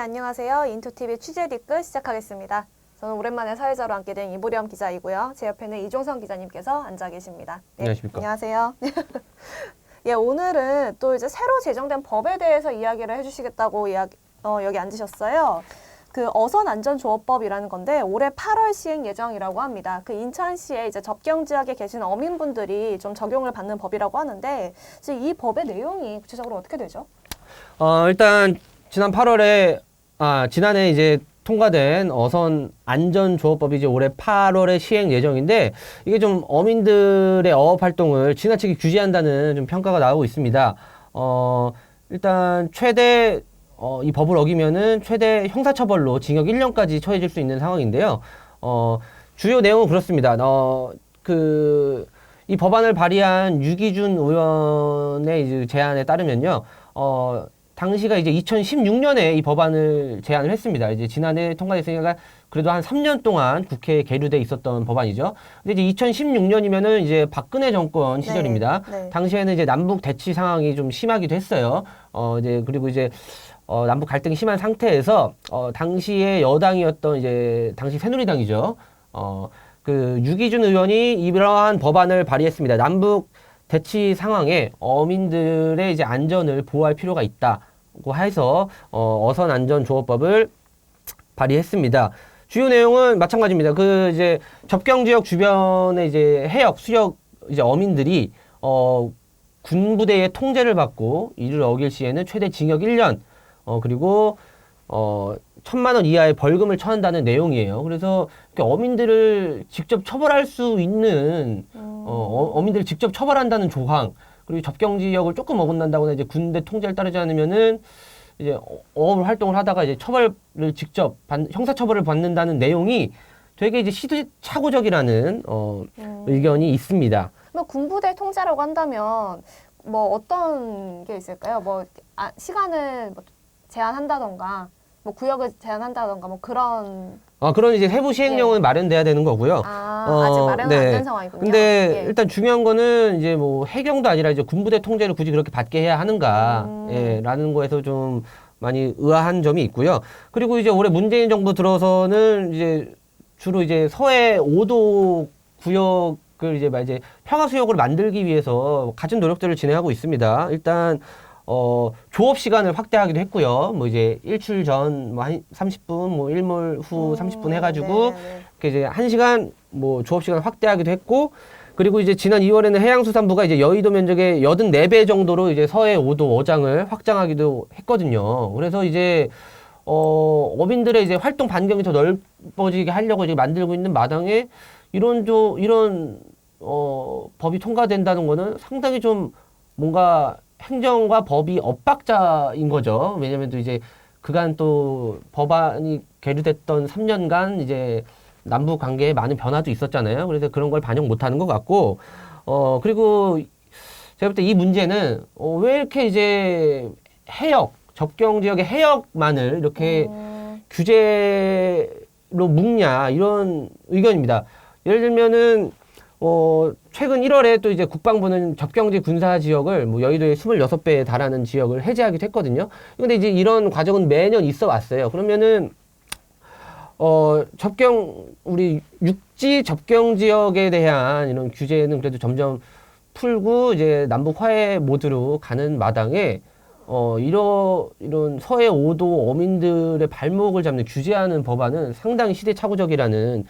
안녕하세요. 인투TV 취재 뒤끝 시작하겠습니다. 저는 오랜만에 사회자로 함께 된 이보렴 기자이고요. 제 옆에는 이종성 기자님께서 앉아 계십니다. 네, 안녕하십니까. 안녕하세요. 예, 오늘은 또 이제 새로 제정된 법에 대해서 이야기를 해주시겠다고 여기 앉으셨어요. 그 어선안전조업법이라는 건데 올해 8월 시행 예정이라고 합니다. 그 인천시에 이제 접경 지역에 계신 어민분들이 좀 적용을 받는 법이라고 하는데 이제 이 법의 내용이 구체적으로 어떻게 되죠? 일단 지난해 이제 통과된 어선 안전조업법이 이제 올해 8월에 시행 예정인데 이게 좀 어민들의 어업 활동을 지나치게 규제한다는 좀 평가가 나오고 있습니다. 일단 이 법을 어기면은 최대 형사처벌로 징역 1년까지 처해질 수 있는 상황인데요. 주요 내용은 그렇습니다. 이 법안을 발의한 유기준 의원의 이제 제안에 따르면요. 당시가 이제 2016년에 이 법안을 제안을 했습니다. 이제 지난해 통과됐으니까 그래도 한 3년 동안 국회에 계류돼 있었던 법안이죠. 근데 이제 2016년이면은 이제 박근혜 정권 시절입니다. 네. 당시에는 이제 남북 대치 상황이 좀 심하기도 했어요. 그리고 이제 남북 갈등이 심한 상태에서 당시에 여당이었던 이제 당시 새누리당이죠. 그 유기준 의원이 이러한 법안을 발의했습니다. 남북 대치 상황에 어민들의 이제 안전을 보호할 필요가 있다고 해서 어선 안전조업법을 발의했습니다. 주요 내용은 마찬가지입니다. 그 이제 접경 지역 주변의 이제 해역, 수역 이제 어민들이 군부대의 통제를 받고 이를 어길 시에는 최대 징역 1년 그리고 1,000만 원 이하의 벌금을 처한다는 내용이에요. 그래서 어민들을 직접 처벌할 수 있는 어민들을 직접 처벌한다는 조항, 그리고 접경 지역을 조금 어긋난다거나 이제 군대 통제를 따르지 않으면은 이제 어업 활동을 하다가 이제 형사 처벌을 받는다는 내용이 되게 이제 시대착오적이라는 의견이 있습니다. 그럼 군부대 통제라고 한다면 뭐 어떤 게 있을까요? 시간을 제한한다던가, 뭐 구역을 제한한다던가, 뭐 그런. 그런 이제 세부 시행령은 마련돼야 되는 거고요. 아직 마련은 안 된 상황이군요. 근데 일단 중요한 거는 이제 뭐 해경도 아니라 이제 군부대 통제를 굳이 그렇게 받게 해야 하는가, 라는 거에서 좀 많이 의아한 점이 있고요. 그리고 이제 올해 문재인 정부 들어서는 이제 주로 이제 서해 5도 구역을 이제 평화 수역으로 만들기 위해서 갖은 노력들을 진행하고 있습니다. 일단 조업 시간을 확대하기도 했고요. 뭐 이제 일출 전 뭐 한 30분, 뭐 일몰 후 30분 해가지고 이렇게 이제 1시간 뭐 조업 시간을 확대하기도 했고, 그리고 이제 지난 2월에는 해양수산부가 이제 여의도 면적의 84배 정도로 이제 서해 5도 어장을 확장하기도 했거든요. 그래서 이제 어민들의 이제 활동 반경이 더 넓어지게 하려고 이제 만들고 있는 마당에 이런 법이 통과된다는 거는 상당히 좀 뭔가 행정과 법이 엇박자인 거죠. 왜냐면 또 이제 그간 또 법안이 계류됐던 3년간 이제 남북 관계에 많은 변화도 있었잖아요. 그래서 그런 걸 반영 못 하는 것 같고, 그리고 제가 볼 때 이 문제는, 왜 이렇게 이제 접경 지역의 해역만을 이렇게 규제로 묶냐, 이런 의견입니다. 예를 들면은, 최근 1월에 또 이제 국방부는 접경지 군사 지역을 뭐 여의도의 26배에 달하는 지역을 해제하기도 했거든요. 근데 이제 이런 과정은 매년 있어 왔어요. 그러면은, 우리 육지 접경 지역에 대한 이런 규제는 그래도 점점 풀고 이제 남북 화해 모드로 가는 마당에, 이런 서해 5도 어민들의 발목을 잡는 규제하는 법안은 상당히 시대착오적이라는,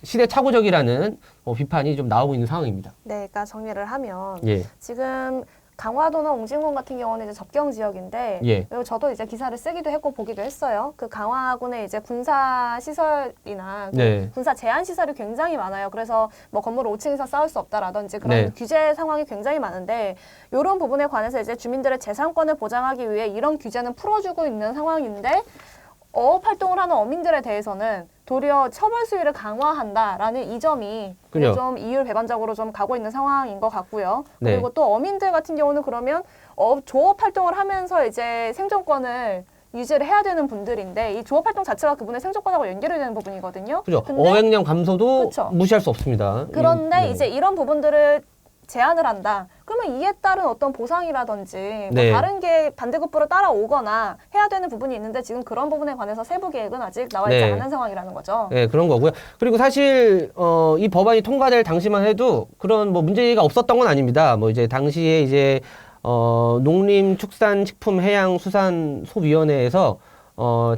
시대착오적이라는 비판이 좀 나오고 있는 상황입니다. 네, 그러니까 정리를 하면 예. 지금 강화도나 옹진군 같은 경우는 이제 접경 지역인데, 예. 그리고 저도 이제 기사를 쓰기도 했고 보기도 했어요. 그 강화군에 이제 군사 시설이나 네. 군사 제한 시설이 굉장히 많아요. 그래서 뭐 건물 5층 이상 쌓을 수 없다라든지 그런 네. 규제 상황이 굉장히 많은데, 이런 부분에 관해서 이제 주민들의 재산권을 보장하기 위해 이런 규제는 풀어주고 있는 상황인데, 어업 활동을 하는 어민들에 대해서는 도리어 처벌 수위를 강화한다라는 이 점이 좀 이율 배반적으로 좀 가고 있는 상황인 것 같고요. 네. 그리고 또 어민들 같은 경우는 그러면 조업 활동을 하면서 이제 생존권을 유지를 해야 되는 분들인데, 이 조업 활동 자체가 그분의 생존권하고 연결이 되는 부분이거든요. 그죠. 근데 어획량 감소도 그쵸. 무시할 수 없습니다. 그런데 네. 이제 이런 부분들을 제한을 한다. 그러면 이에 따른 어떤 보상이라든지 뭐 네. 다른 게 반대급부로 따라오거나 해야 되는 부분이 있는데 지금 그런 부분에 관해서 세부 계획은 아직 나와 있지 네. 않은 상황이라는 거죠. 네, 그런 거고요. 그리고 사실 이 법안이 통과될 당시만 해도 그런 뭐 문제가 없었던 건 아닙니다. 뭐 이제 당시에 이제 농림축산식품해양수산소위원회에서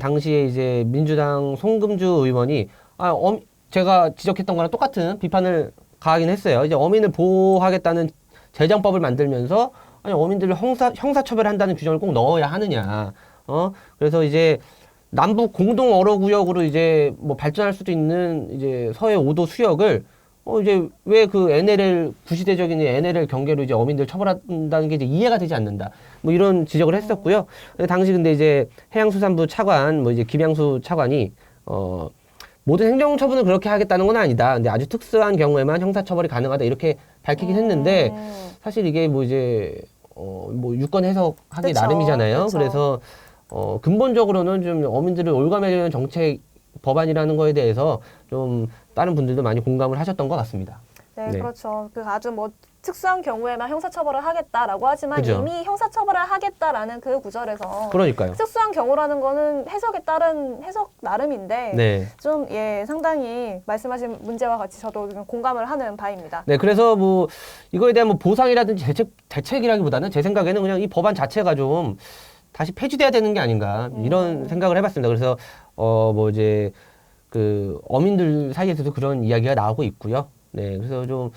당시에 이제 민주당 송금주 의원이 제가 지적했던 거랑 똑같은 비판을 가하긴 했어요. 이제 어민을 보호하겠다는 제정법을 만들면서 아니 어민들을 형사처벌한다는 규정을 꼭 넣어야 하느냐. 그래서 이제 남북 공동 어로 구역으로 이제 뭐 발전할 수도 있는 이제 서해 5도 수역을 이제 왜 그 NLL 구시대적인 NLL 경계로 이제 어민들 처벌한다는 게 이제 이해가 되지 않는다. 뭐 이런 지적을 했었고요. 당시 근데 이제 해양수산부 차관 뭐 이제 김양수 차관이 모든 행정처분을 그렇게 하겠다는 건 아니다. 근데 아주 특수한 경우에만 형사처벌이 가능하다 이렇게 밝히긴 했는데 사실 이게 뭐 이제 뭐 유권 해석하기 그쵸, 나름이잖아요. 그쵸. 그래서 근본적으로는 좀 어민들을 올가매려는 정책 법안이라는 거에 대해서 좀 다른 분들도 많이 공감을 하셨던 것 같습니다. 네, 네. 그렇죠. 그 아주 뭐 특수한 경우에만 형사처벌을 하겠다라고 하지만 그죠. 이미 형사처벌을 하겠다라는 그 구절에서 그러니까요. 특수한 경우라는 거는 해석에 따른 해석 나름인데 네. 좀 상당히 말씀하신 문제와 같이 저도 좀 공감을 하는 바입니다. 네, 그래서 뭐 이거에 대한 뭐 보상이라든지 대책이라기보다는 제 생각에는 그냥 이 법안 자체가 좀 다시 폐지돼야 되는 게 아닌가 이런 생각을 해봤습니다. 그래서 뭐 이제 그 어민들 사이에서도 그런 이야기가 나오고 있고요. 네, 그래서 좀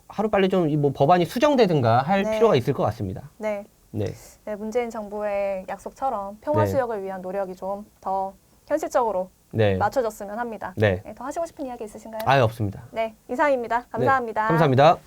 하루빨리 좀 이 뭐 법안이 수정되든가 할 네. 필요가 있을 것 같습니다. 네. 네, 네, 문재인 정부의 약속처럼 평화 네. 수역을 위한 노력이 좀 더 현실적으로 네, 맞춰졌으면 합니다. 네. 네, 더 하시고 싶은 이야기 있으신가요? 아예 없습니다. 네, 이상입니다. 감사합니다. 네, 감사합니다.